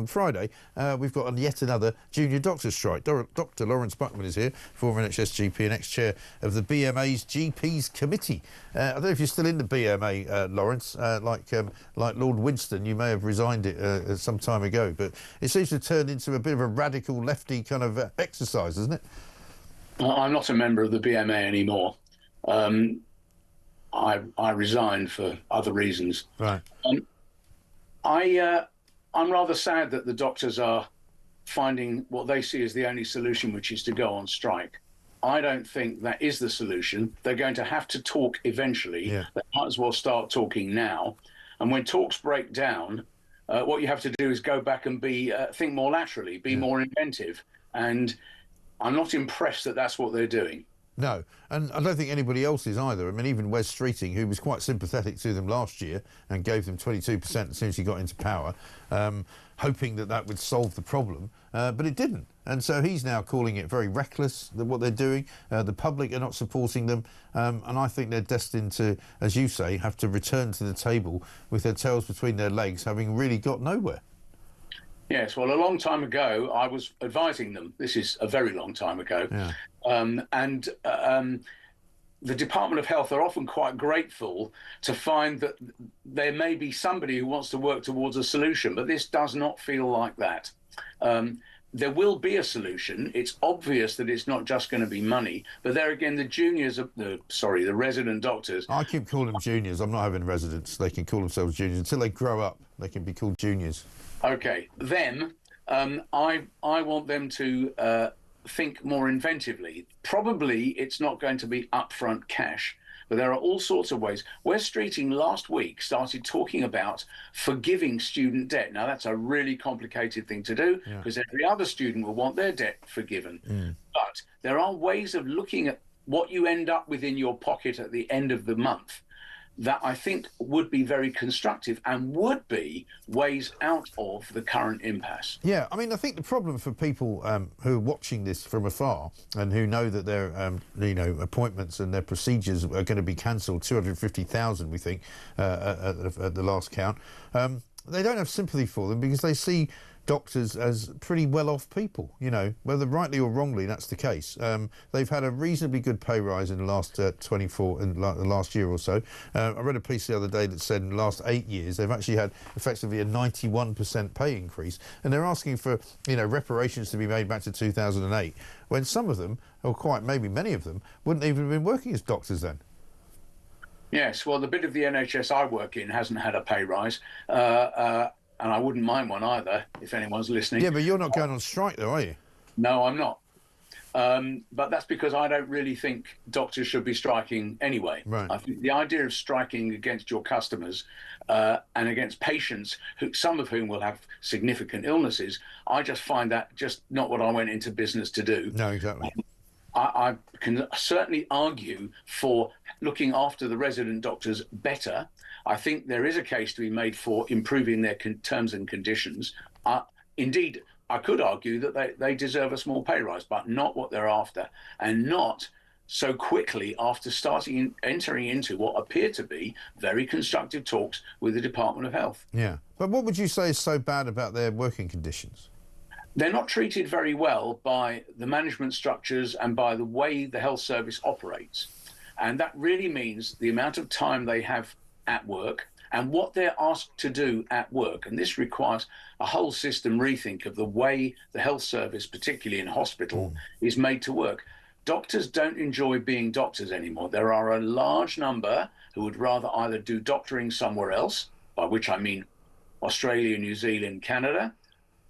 on Friday, we've got yet another junior doctor strike. Dr. Laurence Buckman is here, former NHS GP and ex-chair of the BMA's GPs Committee. I don't know if you're still in the BMA, Laurence. Like Lord Winston, you may have resigned it some time ago, but it seems to have turned into a bit of a radical lefty kind of exercise, hasn't it? Well, I'm not a member of the BMA anymore. I resigned for other reasons. Right. I'm rather sad that the doctors are finding what they see as the only solution, which is to go on strike. I don't think that is the solution. They're going to have to talk eventually. Yeah. They might as well start talking now. And when talks break down, what you have to do is go back and think more laterally, be more inventive. And I'm not impressed that that's what they're doing. No, and I don't think anybody else is either. I mean, even Wes Streeting, who was quite sympathetic to them last year and gave them 22% as soon as he got into power, hoping that that would solve the problem, but it didn't. And so he's now calling it very reckless, what they're doing. The public are not supporting them, and I think they're destined to, as you say, have to return to the table with their tails between their legs, having really got nowhere. Yes, well, a long time ago, I was advising them. This is a very long time ago. Yeah. The Department of Health are often quite grateful to find that there may be somebody who wants to work towards a solution, but this does not feel like that. There will be a solution. It's obvious that it's not just going to be money, but there again, the resident doctors. I keep calling them juniors. I'm not having residents. They can call themselves juniors. Until they grow up, they can be called juniors. Okay, then I want them to think more inventively. Probably it's not going to be upfront cash, but there are all sorts of ways. Wes Streeting last week started talking about forgiving student debt. Now, that's a really complicated thing to do because every other student will want their debt forgiven. But there are ways of looking at what you end up with in your pocket at the end of the month that I think would be very constructive and would be ways out of the current impasse. Yeah, I mean, I think the problem for people who are watching this from afar and who know that their, appointments and their procedures are going to be cancelled, 250,000, we think, at the last count, they don't have sympathy for them because they see doctors as pretty well-off people, whether rightly or wrongly, that's the case. They've had a reasonably good pay rise in the last the last year or so. I read a piece the other day that said in the last 8 years they've actually had effectively a 91% pay increase, and they're asking for reparations to be made back to 2008, when some of them, or quite maybe many of them, wouldn't even have been working as doctors then. Yes, well, the bit of the NHS I work in hasn't had a pay rise. And I wouldn't mind one either, if anyone's listening. Yeah, but you're not going on strike, though, are you? No, I'm not. But that's because I don't really think doctors should be striking anyway. Right. I think the idea of striking against your customers and against patients, some of whom will have significant illnesses, I just find that just not what I went into business to do. No, exactly. I can certainly argue for looking after the resident doctors better. I think there is a case to be made for improving their terms and conditions. Indeed, I could argue that they deserve a small pay rise, but not what they're after, and not so quickly after entering into what appear to be very constructive talks with the Department of Health. Yeah, but what would you say is so bad about their working conditions? They're not treated very well by the management structures and by the way the health service operates. And that really means the amount of time they have at work and what they're asked to do at work. And this requires a whole system rethink of the way the health service, particularly in hospital, is made to work. Doctors don't enjoy being doctors anymore. There are a large number who would rather either do doctoring somewhere else, by which I mean Australia, New Zealand, Canada,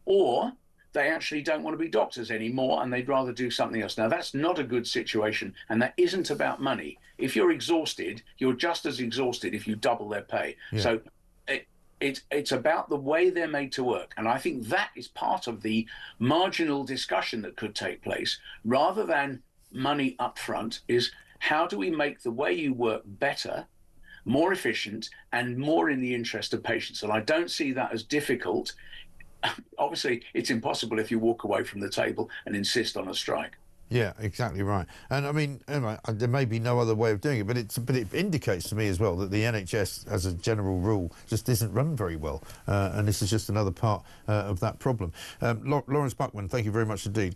or they actually don't want to be doctors anymore and they'd rather do something else. Now, that's not a good situation, and that isn't about money. If you're exhausted, you're just as exhausted if you double their pay. Yeah. So it's about the way they're made to work. And I think that is part of the marginal discussion that could take place, rather than money up front, is how do we make the way you work better, more efficient, and more in the interest of patients? And I don't see that as difficult. Obviously, it's impossible if you walk away from the table and insist on a strike. Yeah, exactly right. And I mean, anyway, there may be no other way of doing it, but it indicates to me as well that the NHS, as a general rule, just isn't run very well, and this is just another part of that problem. Laurence Buckman, thank you very much indeed.